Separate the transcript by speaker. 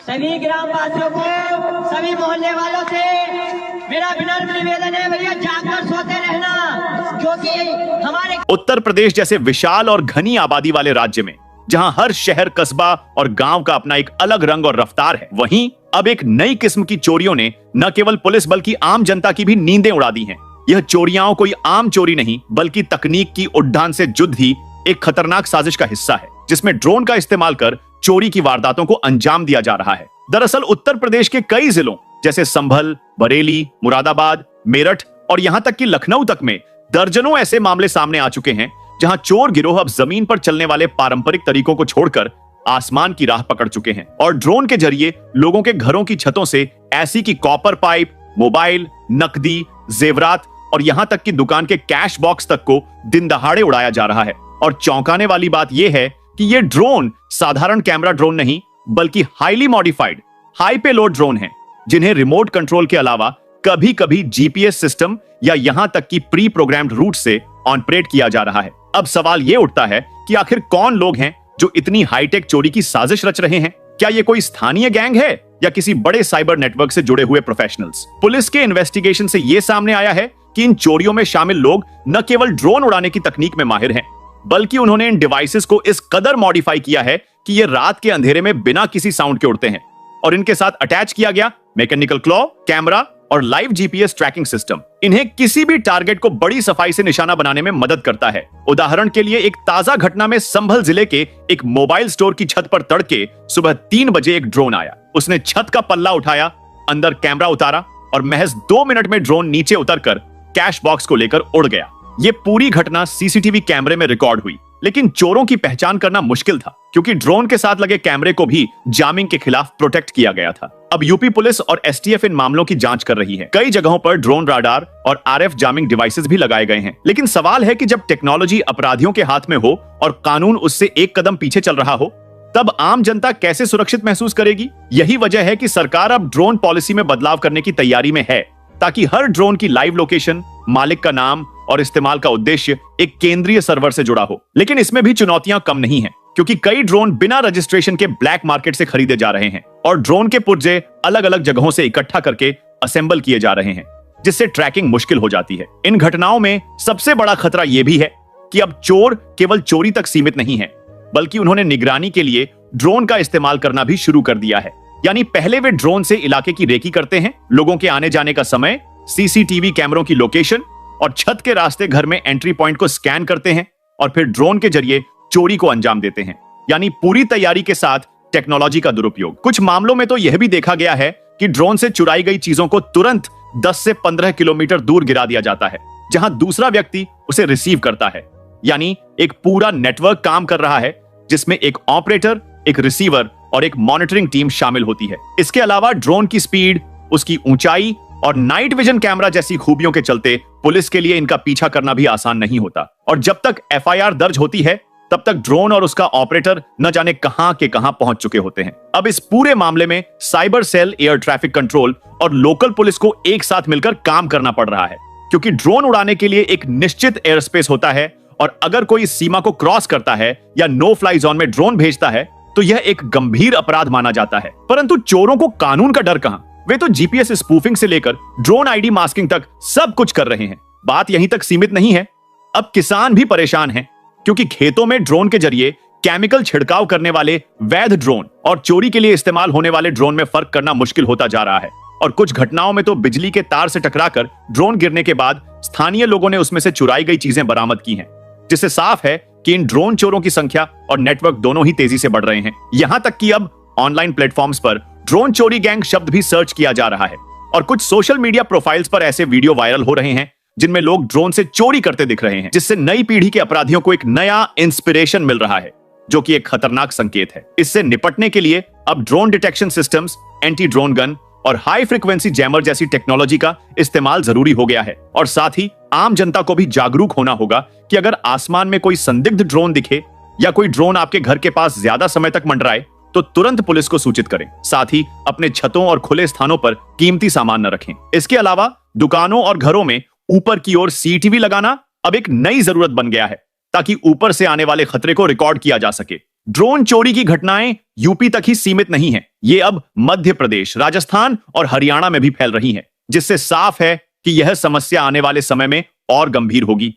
Speaker 1: सभी ग्रामवासियों को, सभी मोहल्ले वालों से मेरा विनम्र निवेदन है, भैया जागकर सोते रहना, क्योंकि हमारे
Speaker 2: उत्तर प्रदेश जैसे विशाल और घनी आबादी वाले राज्य में जहां हर शहर, कस्बा और गांव का अपना एक अलग रंग और रफ्तार है, वहीं अब एक नई किस्म की चोरियों ने न केवल पुलिस बल्कि आम जनता की भी नींदें उड़ा दी हैं। यह चोरियां कोई आम चोरी नहीं बल्कि तकनीक की उद्धान से जुड़ ही एक खतरनाक साजिश का हिस्सा है, जिसमें ड्रोन का इस्तेमाल कर चोरी की वारदातों को अंजाम दिया जा रहा है। दरअसल उत्तर प्रदेश के कई जिलों जैसे संभल, बरेली, मुरादाबाद, मेरठ और यहां तक कि लखनऊ तक में दर्जनों ऐसे मामले सामने आ चुके हैं जहां चोर गिरोह अब जमीन पर चलने वाले पारंपरिक तरीकों को छोड़कर आसमान की राह पकड़ चुके हैं और ड्रोन के जरिए लोगों के घरों की छतों से ऐसी की कॉपर पाइप, मोबाइल, नकदी, जेवरात और यहां तक कि दुकान के कैश बॉक्स तक को दिन दहाड़े उड़ाया जा रहा है। और चौंकाने वाली बात यह है कि ये ड्रोन साधारण कैमरा ड्रोन नहीं बल्कि हाईली मॉडिफाइड हाई पे लोड ड्रोन हैं, जिन्हें रिमोट कंट्रोल के अलावा कभी कभी जीपीएस सिस्टम या यहां तक कि प्री प्रोग्राम्ड रूट से ऑपरेट किया जा रहा है। अब सवाल यह उठता है कि आखिर कौन लोग हैं जो इतनी हाईटेक चोरी की साजिश रच रहे हैं? क्या ये कोई स्थानीय गैंग है या किसी बड़े साइबर नेटवर्क से जुड़े हुए प्रोफेशनल्स? पुलिस के इन्वेस्टिगेशन से यह सामने आया है कि इन चोरियों में शामिल लोग न केवल ड्रोन उड़ाने की तकनीक में माहिर हैं, बल्कि उन्होंने इन डिवाइसेस को इस कदर मॉडिफाई किया है कि ये रात के अंधेरे में बिना किसी साउंड के उड़ते हैं और इनके साथ अटैच किया गया मैकेनिकल क्लॉ, कैमरा और लाइव जीपीएस ट्रैकिंग सिस्टम इन्हें किसी भी टारगेट को बड़ी सफाई से निशाना बनाने में मदद करता है। उदाहरण के लिए एक ताजा घटना में संभल जिले के एक मोबाइल स्टोर की छत पर तड़के सुबह 3 बजे एक ड्रोन आया। उसने छत का पल्ला उठाया, अंदर कैमरा उतारा और महज 2 मिनट में ड्रोन नीचे उतरकर कैश बॉक्स को लेकर उड़ गया। ये पूरी घटना सीसीटीवी कैमरे में रिकॉर्ड हुई, लेकिन चोरों की पहचान करना मुश्किल था क्योंकि ड्रोन के साथ लगे कैमरे को भी जामिंग के खिलाफ प्रोटेक्ट किया गया था। अब यूपी पुलिस और एसटीएफ इन मामलों की जांच कर रही है। कई जगहों पर ड्रोन राडार और आरएफ जामिंग डिवाइसेस भी लगाए गए हैं, लेकिन सवाल है कि जब टेक्नोलॉजी अपराधियों के हाथ में हो और कानून उससे एक कदम पीछे चल रहा हो, तब आम जनता कैसे सुरक्षित महसूस करेगी? यही वजह है कि सरकार अब ड्रोन पॉलिसी में बदलाव करने की तैयारी में है ताकि हर ड्रोन की लाइव लोकेशन, मालिक का नाम और इस्तेमाल का उद्देश्य एक केंद्रीय सर्वर से जुड़ा हो। लेकिन इसमें भी चुनौतियां कम नहीं हैं, क्योंकि कई ड्रोन बिना रजिस्ट्रेशन के ब्लैक मार्केट से खरीदे जा रहे हैं और ड्रोन के पुर्जे अलग अलग जगहों से इकट्ठा करके असेंबल किए जा रहे हैं, जिससे ट्रैकिंग मुश्किल हो जाती है। इन घटनाओं में सबसे बड़ा खतरा यह भी है कि अब चोर केवल चोरी तक सीमित नहीं है, बल्कि उन्होंने निगरानी के लिए ड्रोन का इस्तेमाल करना भी शुरू कर दिया है। यानी पहले वे ड्रोन से इलाके की रेकी करते हैं, लोगों के आने जाने का समय, सीसीटीवी कैमरों की लोकेशन और छत के रास्ते घर में एंट्री पॉइंट को स्कैन करते हैं और फिर ड्रोन के जरिए चोरी को अंजाम देते हैं। यानी पूरी तैयारी के साथ टेक्नोलॉजी का दुरुपयोग। कुछ मामलों में तो यह भी देखा गया है कि ड्रोन से चुराई गई चीजों को तुरंत 10 से 15 किलोमीटर दूर गिरा दिया जाता है, जहां दूसरा व्यक्ति उसे रिसीव करता है। यानी एक पूरा नेटवर्क काम कर रहा है जिसमें एक ऑपरेटर, एक रिसीवर और एक मॉनिटरिंग टीम शामिल होती है। इसके अलावा ड्रोन की स्पीड, उसकी ऊंचाई और नाइट विजन कैमरा जैसी खूबियों के चलते पुलिस के लिए इनका पीछा करना भी आसान नहीं होता और जब तक एफआईआर दर्ज होती है तब तक ड्रोन और उसका ऑपरेटर न जाने कहां के कहां पहुंच चुके होते हैं। अब इस पूरे मामले में cyber cell, air traffic control और लोकल पुलिस को एक साथ मिलकर काम करना पड़ रहा है, क्योंकि ड्रोन उड़ाने के लिए एक निश्चित एयर स्पेस होता है और अगर कोई इस सीमा को क्रॉस करता है या नो फ्लाई जोन में ड्रोन भेजता है तो यह एक गंभीर अपराध माना जाता है। परंतु चोरों को कानून का डर कहां? वे तो जीपीएस स्पूफिंग से लेकर ड्रोन आईडी मास्किंग तक सब कुछ कर रहे हैं। बात यहीं तक सीमित नहीं है, अब किसान भी परेशान हैं, क्योंकि खेतों में ड्रोन के जरिए केमिकल छिड़काव करने वाले वैध ड्रोन और चोरी के लिए इस्तेमाल होने वाले ड्रोन में फर्क करना मुश्किल होता जा रहा है और कुछ घटनाओं में तो बिजली के तार से टकराकर ड्रोन गिरने के बाद स्थानीय लोगों ने उसमें से चुराई गई चीजें बरामद की हैं, जिससे साफ है कि इन ड्रोन चोरों की संख्या और नेटवर्क दोनों ही तेजी से बढ़ रहे हैं। यहां तक कि अब ऑनलाइन प्लेटफॉर्म्स पर ड्रोन चोरी गैंग शब्द भी सर्च किया जा रहा है और कुछ सोशल मीडिया प्रोफाइल्स पर ऐसे वीडियो वायरल हो रहे हैं जिनमें लोग ड्रोन से चोरी करते दिख रहे हैं, जिससे नई पीढ़ी के अपराधियों को एक नया इंस्पिरेशन मिल रहा है, जो कि एक खतरनाक संकेत है। इससे निपटने के लिए अब drone detection systems, anti drone gun और हाई फ्रीक्वेंसी जैमर जैसी टेक्नोलॉजी का इस्तेमाल जरूरी हो गया है और साथ ही आम जनता को भी जागरूक होना होगा कि अगर आसमान में कोई संदिग्ध ड्रोन दिखे या कोई ड्रोन आपके घर के पास ज्यादा समय तक मंडराए तो तुरंत पुलिस को सूचित करें। साथ ही अपने छतों और खुले स्थानों पर कीमती सामान न रखें। इसके अलावा दुकानों और घरों में ऊपर की ओर सीसीटीवी लगाना अब एक नई जरूरत बन गया है, ताकि ऊपर से आने वाले खतरे को रिकॉर्ड किया जा सके ड्रोन चोरी की घटनाएं यूपी तक ही सीमित नहीं हैं। ये अब मध्य प्रदेश, राजस्थान और हरियाणा में भी फैल रही हैं, जिससे साफ है कि यह समस्या आने वाले समय में और गंभीर होगी।